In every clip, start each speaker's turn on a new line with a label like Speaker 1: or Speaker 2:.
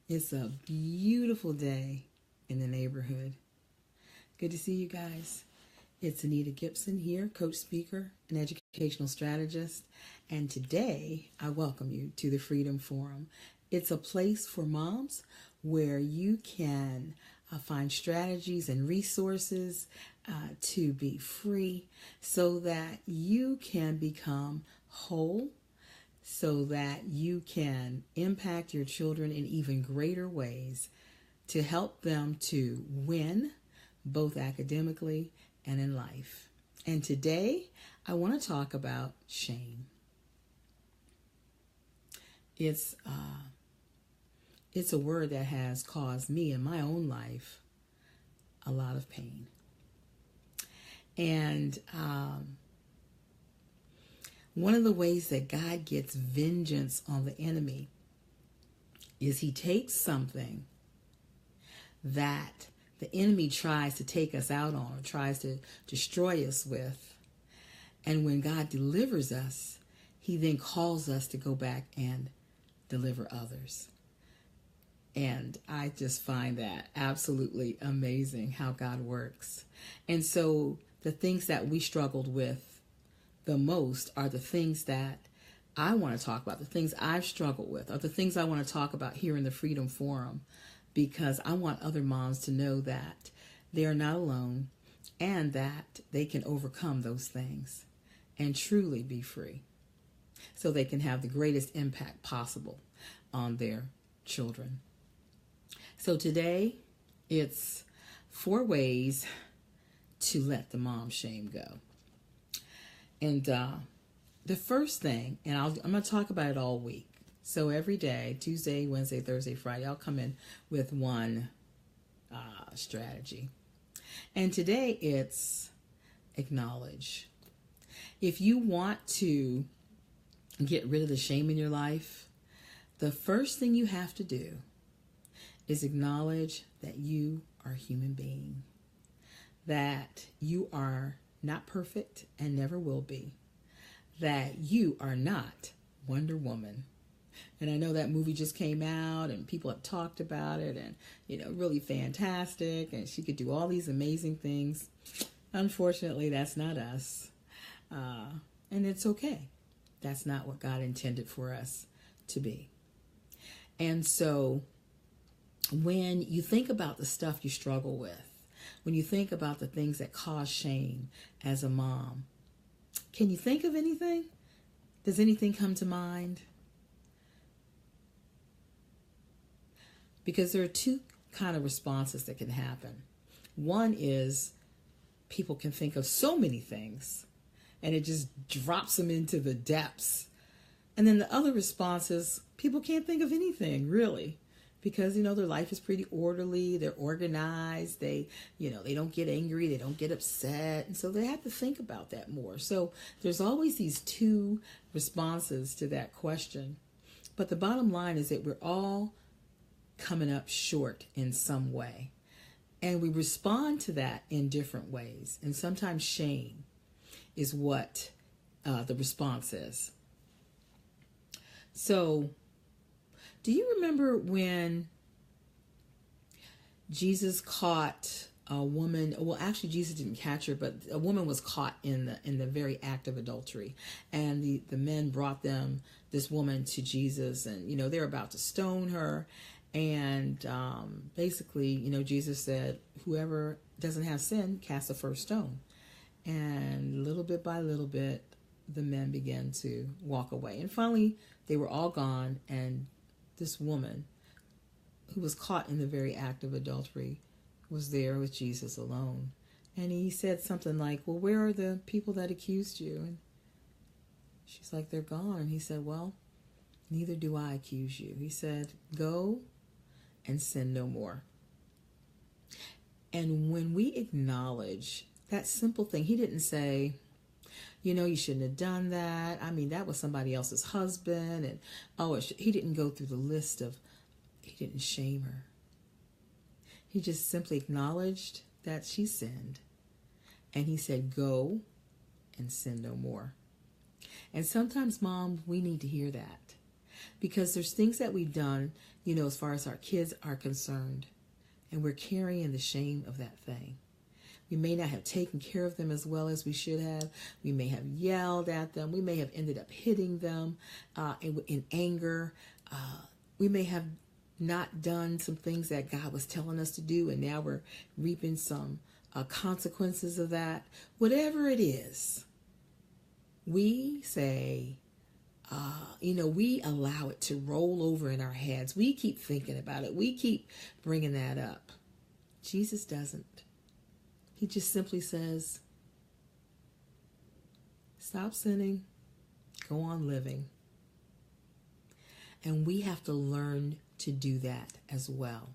Speaker 1: It's a beautiful day in the neighborhood. Good to see you guys. It's Anita Gibson here, coach, speaker, and educational strategist. And today I welcome you to the Freedom Forum. It's a place for moms where you can find strategies and resources to be free so that you can become whole, so that you can impact your children in even greater ways to help them to win both academically and in life. And today I want to talk about shame. It's a word that has caused me in my own life a lot of pain. And one of the ways that God gets vengeance on the enemy is he takes something that the enemy tries to take us out on, or tries to destroy us with. And when God delivers us, he then calls us to go back and deliver others. And I just find that absolutely amazing how God works. And so the things that we struggled with the most are the things that I want to talk about, the things I've struggled with, are the things I want to talk about here in the Freedom Forum, because I want other moms to know that they are not alone and that they can overcome those things and truly be free so they can have the greatest impact possible on their children. So today it's 4 ways to let the mom shame go. And the first thing, and I'm going to talk about it all week. So every day, Tuesday, Wednesday, Thursday, Friday, I'll come in with one strategy. And today it's acknowledge. If you want to get rid of the shame in your life, the first thing you have to do is acknowledge that you are a human being, that you are not perfect and never will be, that you are not Wonder Woman. And I know that movie just came out and people have talked about it and, really fantastic. And she could do all these amazing things. Unfortunately, that's not us. And it's okay. That's not what God intended for us to be. And so when you think about the stuff you struggle with, when you think about the things that cause shame as a mom, can you think of anything? Does anything come to mind? Because there are 2 kind of responses that can happen. One is people can think of so many things and it just drops them into the depths. And then the other response is people can't think of anything really, because their life is pretty orderly, they're organized, they don't get angry, they don't get upset, and so they have to think about that more. So there's always these 2 responses to that question. But the bottom line is that we're all coming up short in some way, and we respond to that in different ways. And sometimes shame is what the response is. So do you remember when Jesus caught a woman? Well, actually, Jesus didn't catch her, but a woman was caught in the very act of adultery. And the men brought this woman to Jesus, and, they're about to stone her. And basically, Jesus said, whoever doesn't have sin, cast the first stone. And little bit by little bit, the men began to walk away. And finally, they were all gone, and this woman who was caught in the very act of adultery was there with Jesus alone. And he said something like, well, where are the people that accused you? And she's like, they're gone. And he said, well, neither do I accuse you. He said, go and sin no more. And when we acknowledge that simple thing, he didn't say, you shouldn't have done that. I mean, that was somebody else's husband. And he didn't go through the list of, he didn't shame her. He just simply acknowledged that she sinned. And he said, go and sin no more. And sometimes, Mom, we need to hear that. Because there's things that we've done, as far as our kids are concerned, and we're carrying the shame of that thing. We may not have taken care of them as well as we should have. We may have yelled at them. We may have ended up hitting them in anger. We may have not done some things that God was telling us to do, and now we're reaping some consequences of that. Whatever it is, we say, we allow it to roll over in our heads. We keep thinking about it. We keep bringing that up. Jesus doesn't. He just simply says, stop sinning, go on living. And we have to learn to do that as well.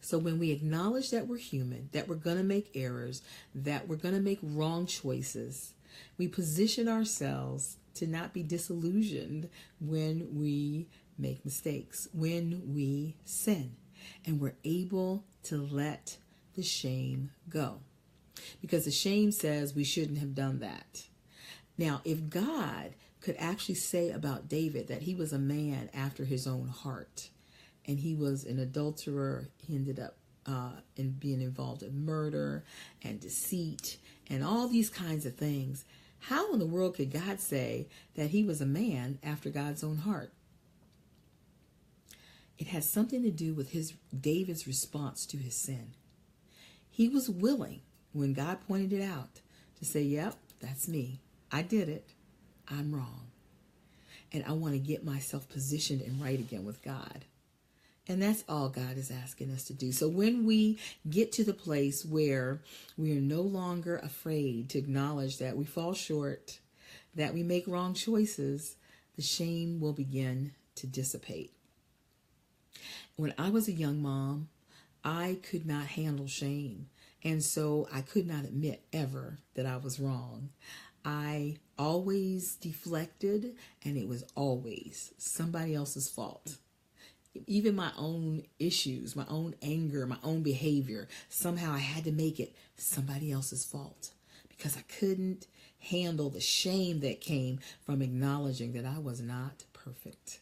Speaker 1: So when we acknowledge that we're human, that we're going to make errors, that we're going to make wrong choices, we position ourselves to not be disillusioned when we make mistakes, when we sin, and we're able to let the shame go. Because the shame says we shouldn't have done that. Now, if God could actually say about David that he was a man after his own heart, and he was an adulterer, he ended up in being involved in murder and deceit and all these kinds of things, how in the world could God say that he was a man after God's own heart? It has something to do with David's response to his sin. He was willing, when God pointed it out, to say, yep, that's me. I did it. I'm wrong. And I want to get myself positioned and right again with God. And that's all God is asking us to do. So when we get to the place where we are no longer afraid to acknowledge that we fall short, that we make wrong choices, the shame will begin to dissipate. When I was a young mom, I could not handle shame. And so I could not admit ever that I was wrong. I always deflected, and it was always somebody else's fault. Even my own issues, my own anger, my own behavior, somehow I had to make it somebody else's fault because I couldn't handle the shame that came from acknowledging that I was not perfect.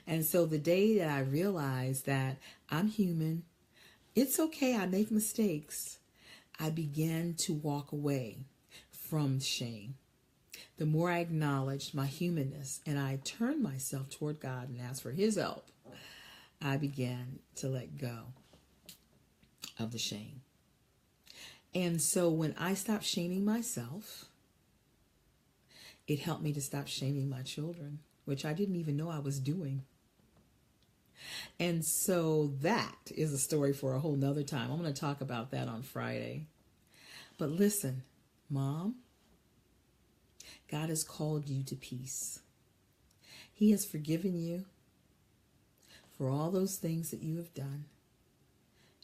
Speaker 1: And so the day that I realized that I'm human, it's okay, I make mistakes, I began to walk away from shame. The more I acknowledged my humanness and I turned myself toward God and asked for his help, I began to let go of the shame. And so when I stopped shaming myself, it helped me to stop shaming my children, which I didn't even know I was doing. And so that is a story for a whole nother time. I'm going to talk about that on Friday. But listen, Mom, God has called you to peace. He has forgiven you for all those things that you have done.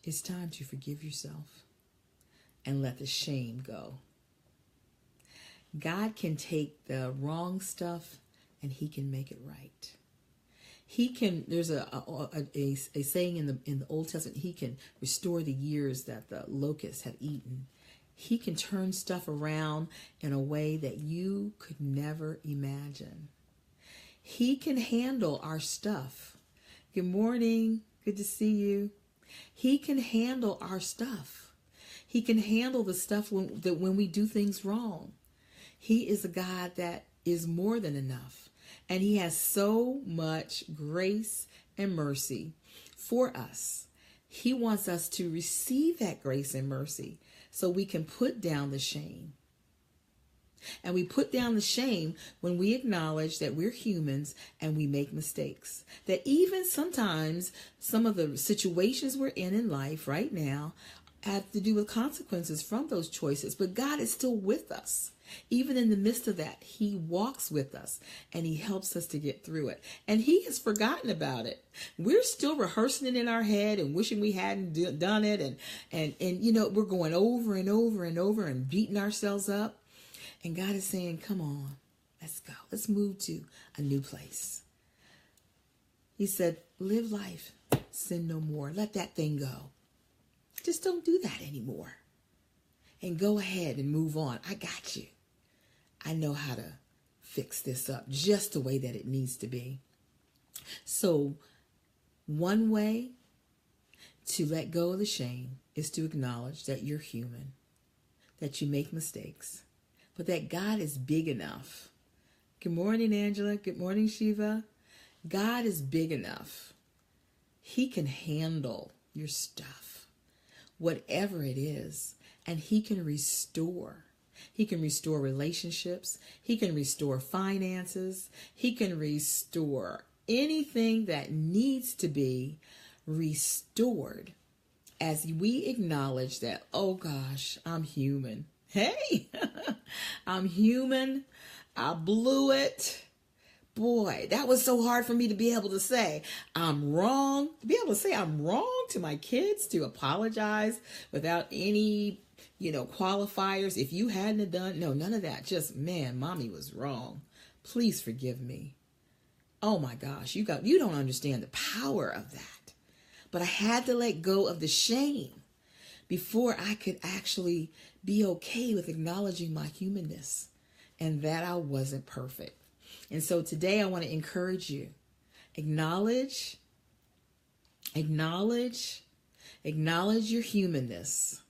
Speaker 1: It's time to forgive yourself and let the shame go. God can take the wrong stuff and he can make it right. He can, there's a saying in the Old Testament, he can restore the years that the locusts have eaten. He can turn stuff around in a way that you could never imagine. He can handle our stuff. Good morning. Good to see you. He can handle our stuff. He can handle the stuff when we do things wrong. He is a God that is more than enough. And he has so much grace and mercy for us. He wants us to receive that grace and mercy so we can put down the shame. And we put down the shame when we acknowledge that we're humans and we make mistakes. That even sometimes some of the situations we're in life right now have to do with consequences from those choices. But God is still with us. Even in the midst of that, he walks with us and he helps us to get through it. And he has forgotten about it. We're still rehearsing it in our head and wishing we hadn't done it. And we're going over and over and over and beating ourselves up. And God is saying, come on, let's go. Let's move to a new place. He said, live life, sin no more. Let that thing go. Just don't do that anymore. And go ahead and move on. I got you. I know how to fix this up just the way that it needs to be. So one way to let go of the shame is to acknowledge that you're human, that you make mistakes, but that God is big enough. Good morning, Angela. Good morning, Shiva. God is big enough. He can handle your stuff, whatever it is, and he can restore. He can restore relationships. He can restore finances. He can restore anything that needs to be restored as we acknowledge that, oh gosh, I'm human. Hey, I'm human. I blew it. Boy, that was so hard for me to be able to say I'm wrong, to be able to say I'm wrong to my kids, to apologize without any, qualifiers. If you hadn't done, no, none of that. Just, man, mommy was wrong. Please forgive me. Oh my gosh, you don't understand the power of that. But I had to let go of the shame before I could actually be okay with acknowledging my humanness and that I wasn't perfect. And so today I want to encourage you. Acknowledge your humanness.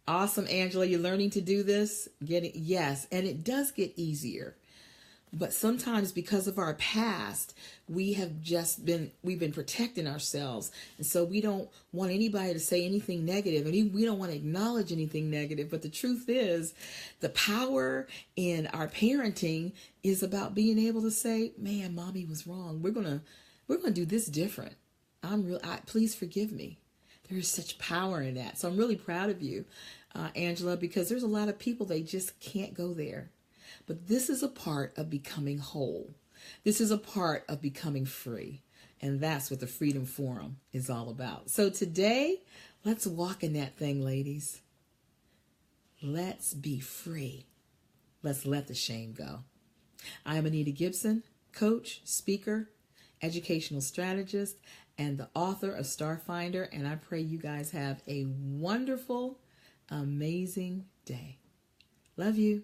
Speaker 1: Awesome, Angela. You're learning to do this? Yes, and it does get easier. But sometimes because of our past, we've been protecting ourselves. And so we don't want anybody to say anything negative, and we don't want to acknowledge anything negative. But the truth is, the power in our parenting is about being able to say, man, mommy was wrong. We're going to do this different. Please forgive me. There is such power in that. So I'm really proud of you, Angela, because there's a lot of people, they just can't go there. But this is a part of becoming whole. This is a part of becoming free. And that's what the Freedom Forum is all about. So today, let's walk in that thing, ladies. Let's be free. Let's let the shame go. I am Anita Gibson, coach, speaker, educational strategist, and the author of Starfinder. And I pray you guys have a wonderful, amazing day. Love you.